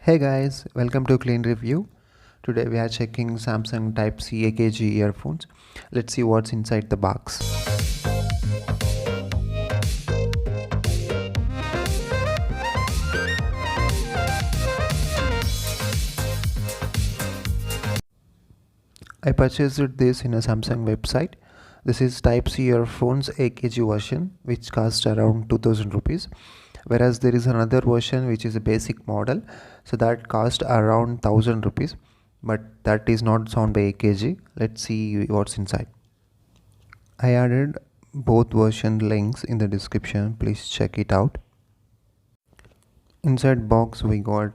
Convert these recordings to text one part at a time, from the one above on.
Hey guys, welcome to Clean Review. Today we are checking Samsung Type C AKG earphones. Let's see what's inside the box. I purchased this in a Samsung website. This is Type C earphones AKG version, which costs around 2000 rupees. Whereas there is another version which is a basic model, so that cost around 1000 rupees, but that is not sound by AKG. Let's see what's inside. I added both version links in the description, please check it out. Inside box we got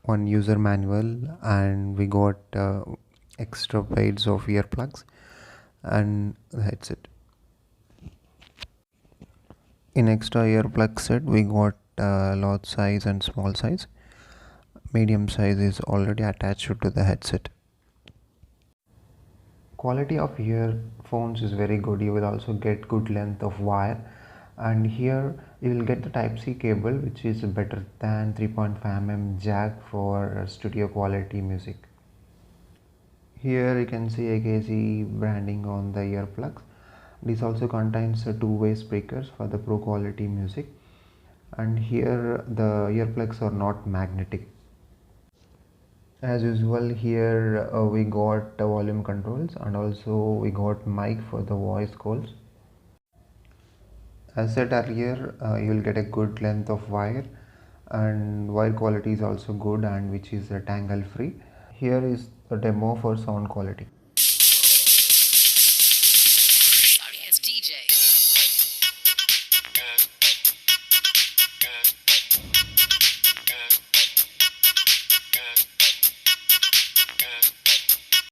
one user manual and we got extra pairs of earplugs and the headset. In extra earplug set we got large size and small size. Medium size is already attached to the headset. Quality of earphones is very good. You will also get good length of wire, and here you will get the type C cable, which is better than 3.5mm jack for studio quality music. Here you can see AKG branding on the earplugs. This also contains two-way speakers for the pro quality music, and here the earplugs are not magnetic. As usual, here we got volume controls and also we got mic for the voice calls. As said earlier, you will get a good length of wire, and wire quality is also good, and which is tangle free. Here is a demo for sound quality. Sorry, it's DJ.